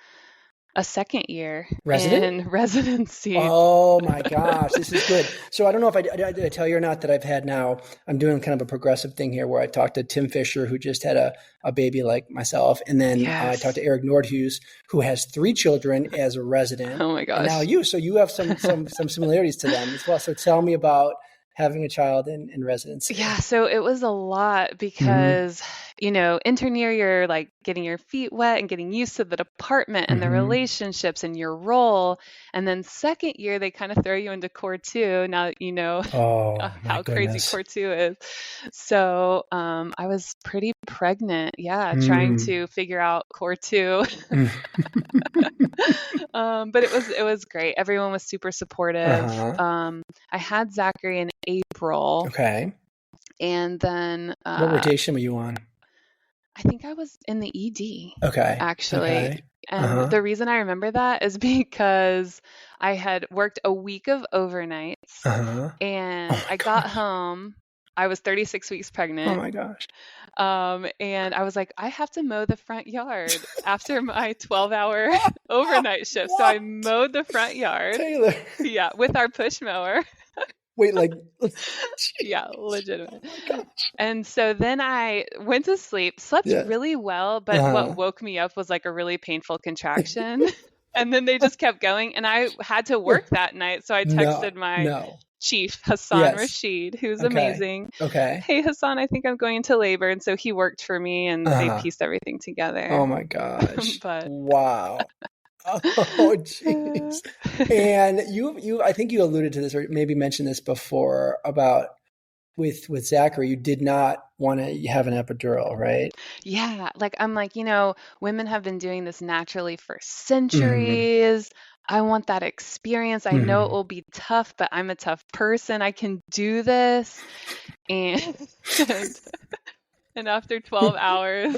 a second year in residency. Oh my gosh, this is good. So I don't know if did I tell you or not that I'm doing kind of a progressive thing here where I talked to Tim Fisher, who just had a baby like myself. And then I talked to Eric Nordhues, who has 3 children as a resident. Oh my gosh. And now you have some similarities to them as well. So tell me about having a child in residency. Yeah, so it was a lot because, intern year, you're like getting your feet wet and getting used to the department and the relationships and your role. And then second year, they kind of throw you into core 2. Now that you know how crazy core 2 is. So I was pretty pregnant. Yeah, trying to figure out core 2. But it was great. Everyone was super supportive. I had Zachary in April. Okay. And then what rotation were you on? I think I was in the ED. Okay. Actually. Okay. And the reason I remember that is because I had worked a week of overnights and I got home. I was 36 weeks pregnant. Oh my gosh. And I was like, I have to mow the front yard after my 12-hour overnight shift. So I mowed the front yard. Taylor. Yeah, with our push mower. Wait, like, yeah, legitimate. Oh and so then I went to sleep, slept really well, but what woke me up was like a really painful contraction. And then they just kept going, and I had to work that night. So I texted my chief, Hassan Rashid, who's amazing. Okay. Hey, Hassan, I think I'm going into labor. And so he worked for me, and they pieced everything together. Oh my gosh. But wow. Oh, jeez. And I think you alluded to this or maybe mentioned this before about with Zachary, you did not want to have an epidural, right? Yeah, like I'm like, women have been doing this naturally for Mm-hmm. centuries. I want that experience. I know it Mm-hmm. will be tough, but I'm a tough person. I can do this. And and, and after 12 hours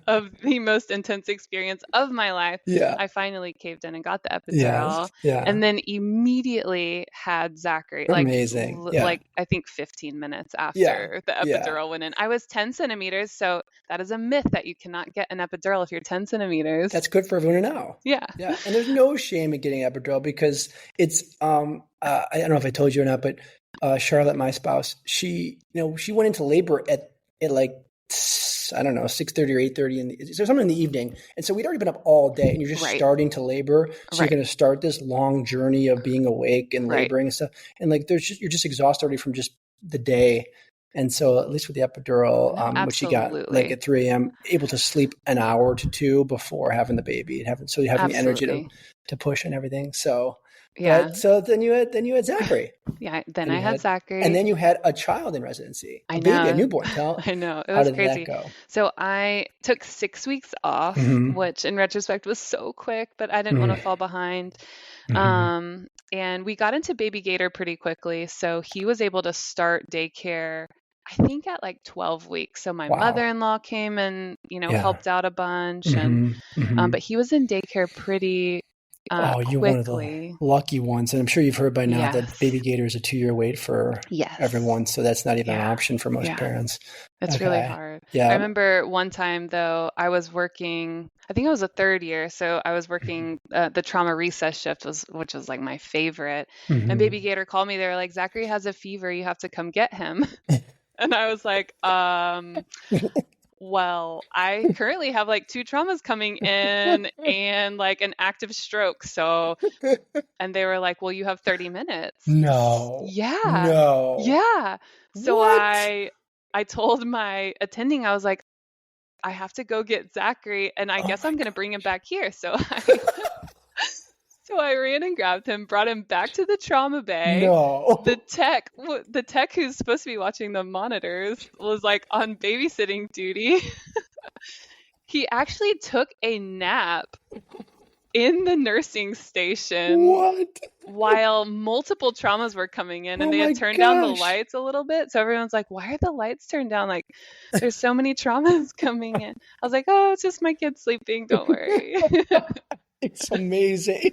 of the most intense experience of my life, Yeah. I finally caved in and got the epidural, Yes. Yeah. and then immediately had Zachary, Amazing. Yeah. like I think 15 minutes Yeah. after the Yeah. epidural went in. I was 10 centimeters, so that is a myth that you cannot get an epidural if you're 10 centimeters. That's good for everyone to know. Yeah. Yeah. And there's no shame in getting epidural because it's I don't know if I told you or not, but Charlotte, my spouse, she went into labor at like I don't know 6:30 or 8:30 so something in the evening, and so we'd already been up all day, and you're just Right. starting to labor, so you're Right. going to start this long journey of being awake and Right. laboring and stuff, and like you're just exhausted already from just the day. And so at least with the epidural, which you got like Absolutely. at 3 a.m., able to sleep an hour to two before having the baby, so you have the energy Absolutely. to push and everything. So, Yeah. but so then you had Zachary, Yeah. Then and I had Zachary. and then you had a child in residency, I a baby, a know. newborn. I know. It How was did crazy. that go? So I took 6 weeks off, Mhm. which in retrospect was so quick, but I didn't want to fall behind. Mhm. And we got into Baby Gator pretty quickly. So he was able to start daycare, I think at like 12 weeks. So my Wow. mother-in-law came and, Yeah. helped out a bunch. And but he was in daycare pretty Oh, you're one of the quickly. lucky ones. And I'm sure you've heard by now that Yes. Baby Gator is a 2-year wait for Yes. everyone. So that's not even an Yeah. option for most Yeah. parents. It's really Okay. hard. I Yeah. remember one time though, I was working, I think I was a third year, so I was working the trauma recess shift which was like my favorite. And Baby Mhm. Gator called me. They were like, Zachary has a fever. You have to come get him. And I was like, well, I currently have like 2 traumas coming in and like an active stroke. So, and they were like, well, you have 30 minutes. No. Yeah. No. Yeah. So What? I told my attending, I was like, I have to go get Zachary, and I guess I'm going to bring him back here. So I ran and grabbed him, brought him back to the trauma bay. No. The tech who's supposed to be watching the monitors was like on babysitting duty. He actually took a nap in the nursing station. What? While multiple traumas were coming in, and they had turned down the lights a little bit. So everyone's like, why are the lights turned down? Like, there's so many traumas coming in. I was like, oh, it's just my kid sleeping. Don't worry. It's amazing.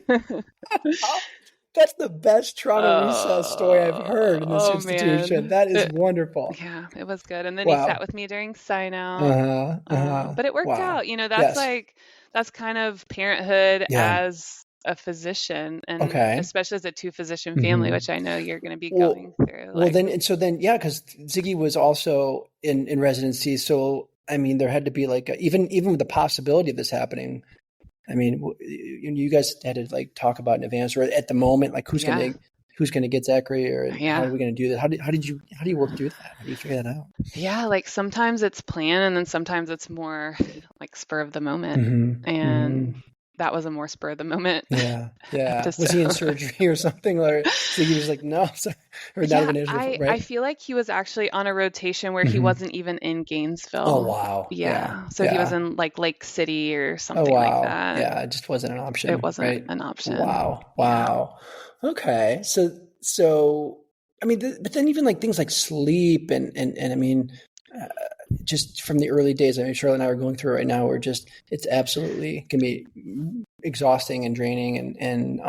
That's the best trauma recess story I've heard in this institution. Man. That is wonderful. Yeah, it was good. And then Wow. he sat with me during sign out. But it worked Wow. out. That's kind of parenthood Yeah. as a physician, and Okay. especially as a 2-physician family, Mhm. which I know you're going to be going through. Well, then, yeah, because Ziggy was also in residency. So, I mean, there had to be like, even with the possibility of this happening, I mean, you guys had to like talk about in advance or at the moment, like who's going to get Zachary, or how are we going to do that? How do you work through that? How do you figure that out? Yeah, like sometimes it's planned, and then sometimes it's more like spur of the moment. Mm-hmm. And that was a more spur of the moment. Yeah. episode. Was he in surgery or something? Or so he was like, no, or not even right? I feel like he was actually on a rotation where he wasn't even in Gainesville. Oh, wow. Yeah. So he was in like Lake City or something like that. Yeah, it just wasn't an option. It wasn't an option. Wow. Yeah. Okay. So I mean, but then even like things like sleep and I mean, just from the early days, I mean, Charlotte and I are going through right now, it's absolutely can be exhausting and draining. And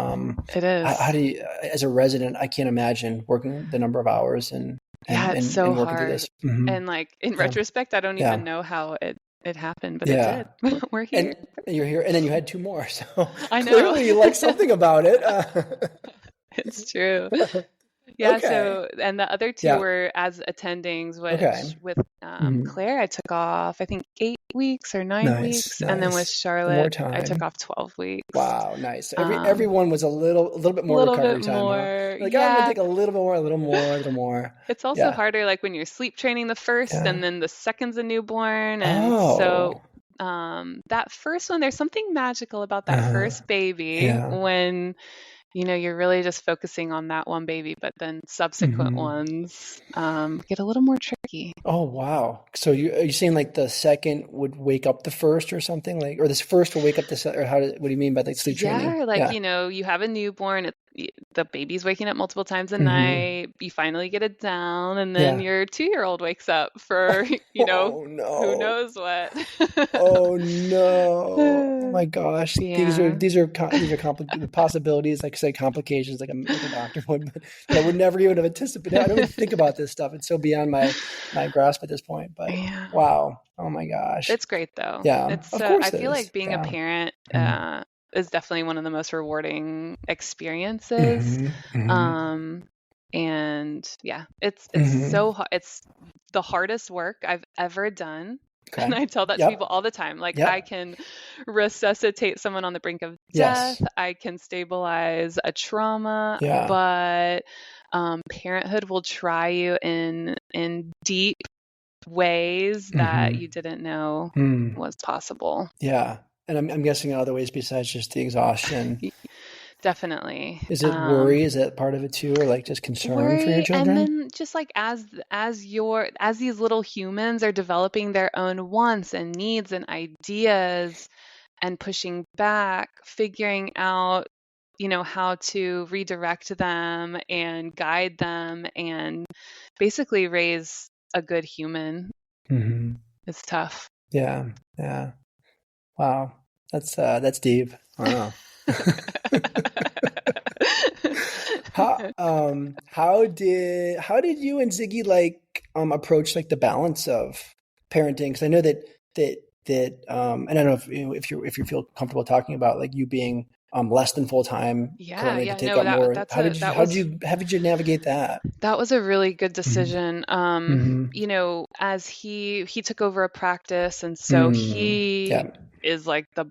it is. How do you, as a resident, I can't imagine working the number of hours and it's so working hard. through this. Mm-hmm. And like in retrospect, I don't even know how it happened, but it did. We're here. And you're here, and then you had 2 more. So I know. Clearly you like something about it. It's true. Yeah. Okay. So, and the other 2 were as attendings, which with Claire, I took off, I think 8 weeks or 9 weeks. Nice. And then with Charlotte, I took off 12 weeks. Wow. Nice. Everyone was a little bit more recovery time. More. Like, I'm going to take a little more. It's also harder, like when you're sleep training the first and then the second's a newborn. And so that first one, there's something magical about that first baby when, you're really just focusing on that one baby, but then subsequent ones get a little more tricky. Oh, wow. So are you saying like the second would wake up the first or something, like, or this first will wake up the second, or what do you mean by like sleep training? Yeah, like, you have a newborn, the baby's waking up multiple times a night, you finally get it down, and then your 2-year-old wakes up for, Oh, no. who knows what. Oh, no. Oh my gosh. Yeah. These are complicated possibilities, like say complications, like a doctor would, but I would never even have anticipated. I don't even think about this stuff. It's so beyond my grasp at this point, but wow. Oh my gosh. It's great though. Yeah. It's, of course I it feel is. like being a parent, is definitely one of the most rewarding experiences. And yeah, it's so hard. It's the hardest work I've ever done. Okay. And I tell that to people all the time. Like I can resuscitate someone on the brink of death. I can stabilize a trauma, but parenthood will try you in deep ways that you didn't know was possible. Yeah. And I'm guessing in other ways besides just the exhaustion. Definitely. Is it worry? Is that part of it too, or like just concern for your children? And then just like as these little humans are developing their own wants and needs and ideas and pushing back, figuring out, how to redirect them and guide them and basically raise a good human. It's tough. Yeah. Yeah. Wow. That's deep. Wow. How did you and Ziggy approach like the balance of parenting? Because I know that and I don't know if you feel comfortable talking about like you being less than full time currently to take up more. How did you navigate that? That was a really good decision. As he took over a practice, and so he is like the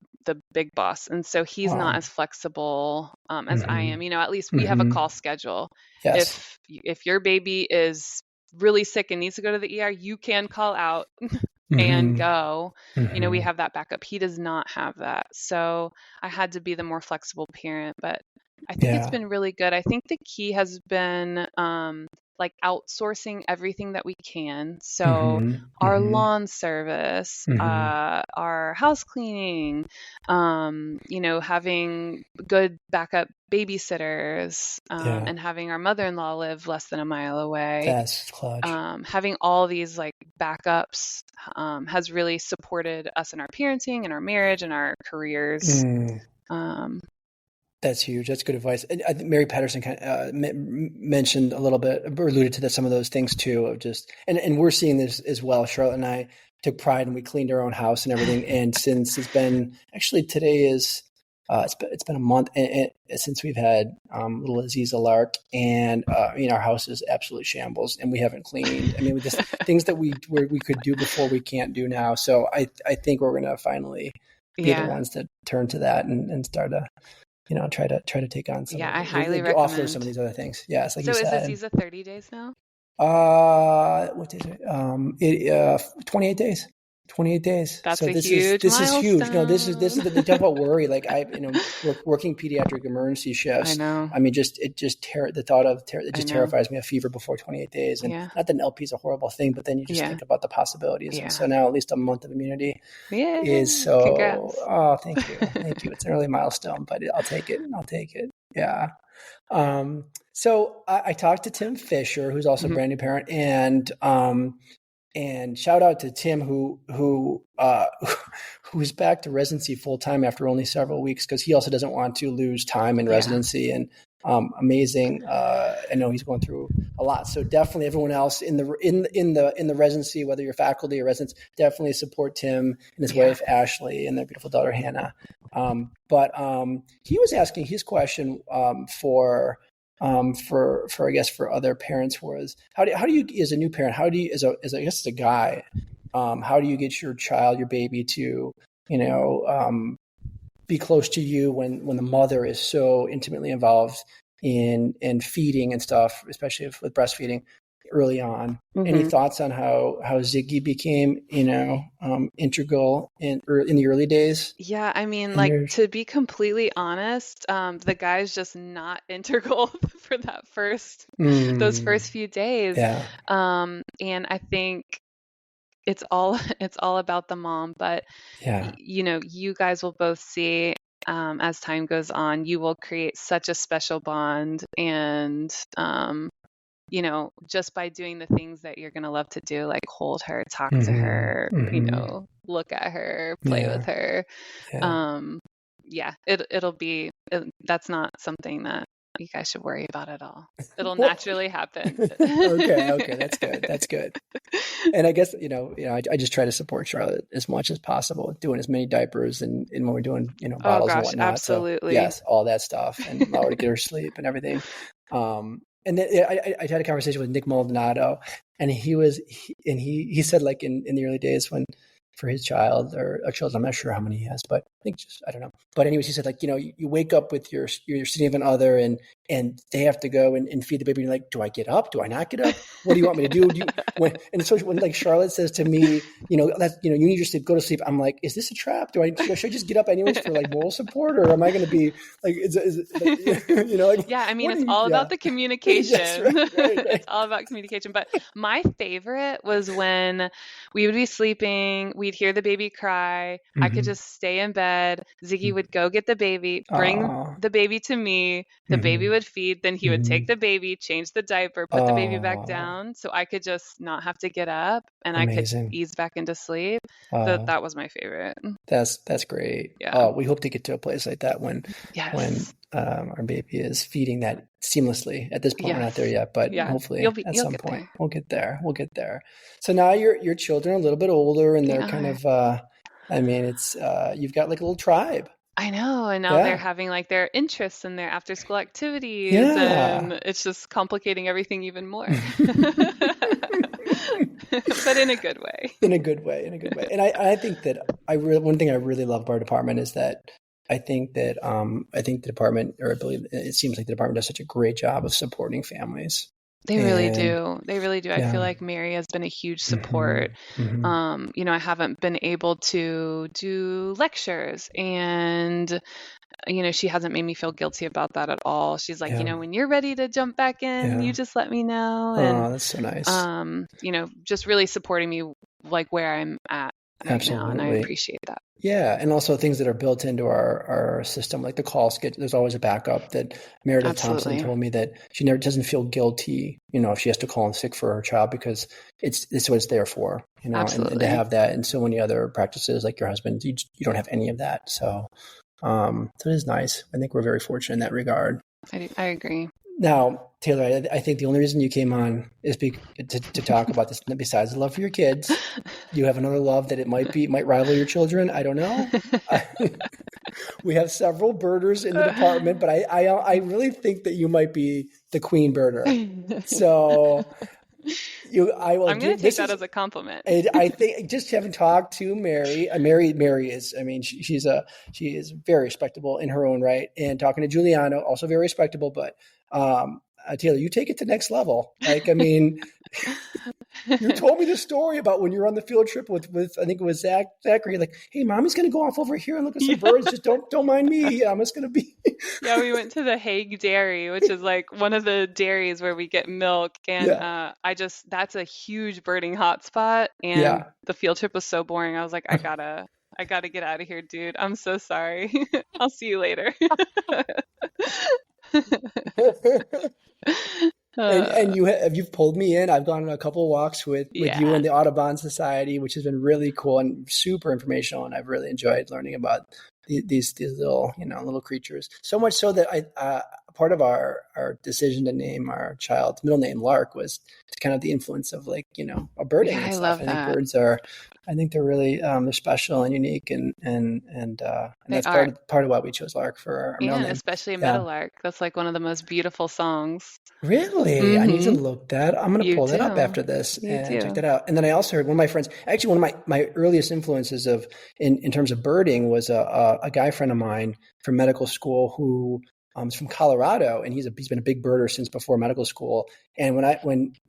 big boss, and so he's not as flexible as I am. At least we have a call schedule. Yes. If your baby is really sick and needs to go to the ER, you can call out and go. We have that backup. He does not have that. So I had to be the more flexible parent, but I think it's been really good. I think the key has been like outsourcing everything that we can. So our lawn service, our house cleaning, having good backup babysitters, and having our mother-in-law live less than a mile away. That's clutch. Having all these like backups has really supported us in our parenting and our marriage and our careers. That's huge. That's good advice. And I think Mary Patterson kind of mentioned a little bit, or alluded to some of those things too, of just, and we're seeing this as well. Charlotte and I took pride and we cleaned our own house and everything. And since it's been, actually today is, it's been a month since we've had little Aziza Lark, and our house is absolutely shambles, and we haven't cleaned. I mean, just things that we could do before we can't do now. So I think we're going to finally be the ones that turn to that and start to, try to take on some. Yeah, I highly recommend. Offload some of these other things. Yeah, it's like so you said. So is Aziza 30 days now? What days? 28 days. 28 days. That's so a this huge is milestone. huge. No, this is the talk about worry. Like working pediatric emergency shifts. I know. I mean, it just terrifies me, a fever before 28 days. And not that an LP is a horrible thing, but then you just think about the possibilities. And so now at least a month of immunity is so. Congrats. Oh, thank you, thank you. It's an early milestone, but I'll take it. Yeah. So I talked to Tim Fisher, who's also a brand new parent, and shout out to Tim, who's back to residency full time after only several weeks, because he also doesn't want to lose time in residency. And amazing. I know he's going through a lot. So definitely everyone else in the residency, whether you're faculty or residents, definitely support Tim and his wife Ashley and their beautiful daughter Hannah. But he was asking his question for I guess for other parents was how do you as a new parent, how do you as a guy, how do you get your child, your baby to be close to you when the mother is so intimately involved in feeding and stuff, especially with breastfeeding, early on. Any thoughts on how Ziggy became, integral in the early days? Yeah, I mean, like, to be completely honest, the guy's just not integral for those first few days. Yeah. And I think it's all about the mom, but Yeah. you guys will both see, as time goes on, you will create such a special bond, and just by doing the things that you're going to love to do, like hold her, talk to her, look at her, play with her. Yeah. That's not something that you guys should worry about at all. It'll naturally happen. Okay. That's good. And I guess, I just try to support Charlotte as much as possible, doing as many diapers and when we're doing, bottles and whatnot. Absolutely. So yes, all that stuff, and allow her to get her sleep and everything. And then I had a conversation with Nick Maldonado, and he said, like, in the early days for his child or a child, I'm not sure how many he has, but I think I don't know. But anyways, he said, like, you wake up with your significant other and they have to go and feed the baby. And you're like, do I get up? Do I not get up? What do you want me to do? And so when like Charlotte says to me, you need your sleep, go to sleep. I'm like, is this a trap? Should I just get up anyways for like moral support, or am I going to be like, like, yeah, I mean, it's all about the communication. Yes, right. It's all about communication. But my favorite was when we would be sleeping, we'd hear the baby cry. I could just stay in bed. Ziggy would go get the baby, bring the baby to me. The baby would feed. Then he would take the baby, change the diaper, put the baby back down. So I could just not have to get up, and Amazing. I could ease back into sleep. That was my favorite. That's great. Yeah. We hope to get to a place like that when our baby is feeding that seamlessly. At this point, we're not there yet, but hopefully at some point we'll get there. So now your children are a little bit older, and they're kind of, it's you've got like a little tribe. I know, and now they're having like their interests and their after school activities, and it's just complicating everything even more. But in a good way. In a good way. And I think that one thing I really love about our department is that I think the department, or I believe it seems like the department does such a great job of supporting families. They really do. I feel like Mary has been a huge support. I haven't been able to do lectures, and she hasn't made me feel guilty about that at all. She's like, when you're ready to jump back in, you just let me know. And that's so nice. Just really supporting me like where I'm at right now, and I appreciate that. Yeah, and also things that are built into our system, like the call schedule. There's always a backup. That Meredith Thompson told me that she never doesn't feel guilty, if she has to call in sick for her child, because it's what it's there for, and to have that. And so many other practices, like your husband, you don't have any of that. So it is nice. I think we're very fortunate in that regard. I agree. Now, Taylor, I think the only reason you came on is to talk about this. Besides the love for your kids, you have another love that it might rival your children. I don't know. We have several birders in the department, but I really think that you might be the queen birder. So I'm going to take that as a compliment. I think just having talked to Mary, Mary is, she is very respectable in her own right, and talking to Giuliano, also very respectable, but Taylor, you take it to the next level. Like, you told me the story about when you were on the field trip with I think it was Zachary, like, hey, mommy's going to go off over here and look at some birds. Just don't mind me. I'm just going to be. Yeah, we went to the Hague Dairy, which is like one of the dairies where we get milk. And that's a huge birding hotspot. And the field trip was so boring. I was like, I gotta get out of here, dude. I'm so sorry. I'll see you later. And you've pulled me in. I've gone on a couple of walks with you and the Audubon Society, which has been really cool and super informational. And I've really enjoyed learning about these little creatures. So much so that part of our decision to name our child's middle name Lark was kind of the influence of a birding. Yeah, and stuff. I love I that. think birds are. I think they're really they're special and unique, and that's part of why we chose Lark for our middle name. Especially a meadowlark. That's like one of the most beautiful songs. Really? Mm-hmm. I need to look that. I'm going to pull that up after this and check that out. And then I also heard one of my friends, actually one of my earliest influences in terms of birding was a guy friend of mine from medical school who He's from Colorado, and he's been a big birder since before medical school. And when I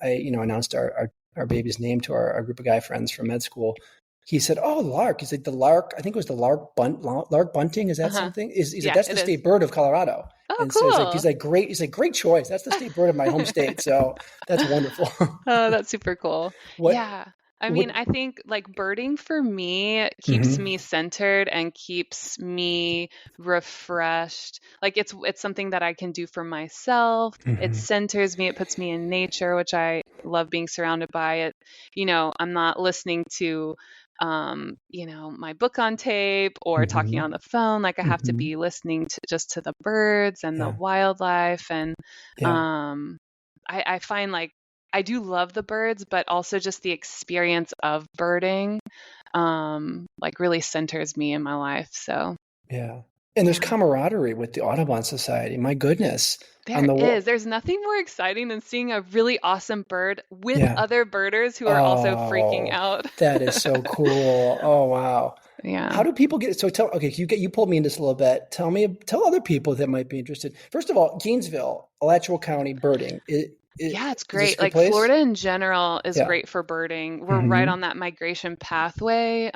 announced our baby's name to our group of guy friends from med school, he said, "Oh, lark." He's like, the lark. I think it was the lark bunting. Is that something? He's like, that's the state bird of Colorado. Oh, and cool. So he's like, great. He's like, great choice. That's the state bird of my home state. So that's wonderful. Oh, that's super cool. Yeah. I mean, I think like birding for me keeps me centered and keeps me refreshed. Like it's something that I can do for myself. It centers me. It puts me in nature, which I love being surrounded by. It, I'm not listening to my book on tape or talking on the phone. Like I have to be listening to the birds and the wildlife. And I find like I do love the birds, but also just the experience of birding like really centers me in my life. So yeah. And there's camaraderie with the Audubon Society. My goodness. There's nothing more exciting than seeing a really awesome bird with other birders who are also freaking out. That is so cool. Oh, wow. Yeah. How do people get, so you pulled me into this a little bit. Tell other people that might be interested. First of all, Gainesville, Alachua County birding. It's great. Like place? Florida in general is great for birding. We're right on that migration pathway.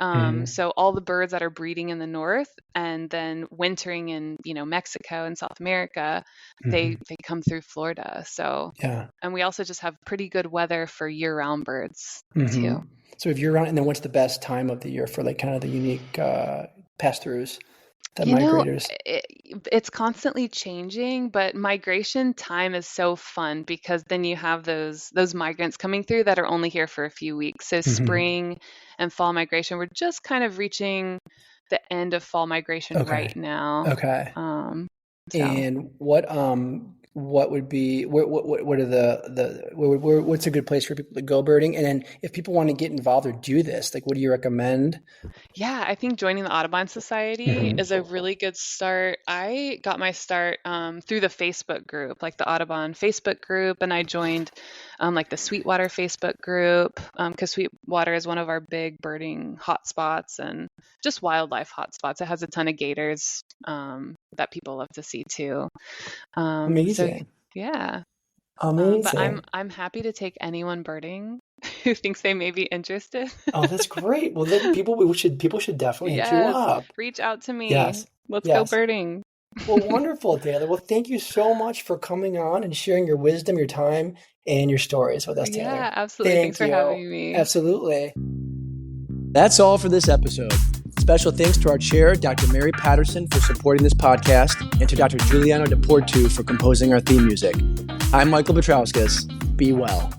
So all the birds that are breeding in the north and then wintering in, Mexico and South America, they come through Florida. So, and we also just have pretty good weather for year-round birds too. So if year-round, and then what's the best time of the year for like kind of the unique pass-throughs? Migrators. It's constantly changing, but migration time is so fun because then you have those migrants coming through that are only here for a few weeks. So spring and fall migration, we're just kind of reaching the end of fall migration right now. Okay. And what would be what are what's a good place for people to go birding? And then if people want to get involved or do this, like what do you recommend? Yeah, I think joining the Audubon Society is a really good start. I got my start through the Facebook group, like the Audubon Facebook group, and I joined like the Sweetwater Facebook group because Sweetwater is one of our big birding hotspots and just wildlife hotspots. It has a ton of gators that people love to see too. Amazing. Yeah. Amazing. But I'm happy to take anyone birding who thinks they may be interested. Oh, that's great. Well, then people should definitely hit you up. Reach out to me. Yes. Let's go birding. Well, wonderful, Taylor. Well, thank you so much for coming on and sharing your wisdom, your time, and your stories with us, Taylor. Yeah, absolutely. Thanks for having me. Absolutely. That's all for this episode. Special thanks to our chair, Dr. Mary Patterson, for supporting this podcast, and to Dr. Giuliano DePortu for composing our theme music. I'm Michael Petrauskas. Be well.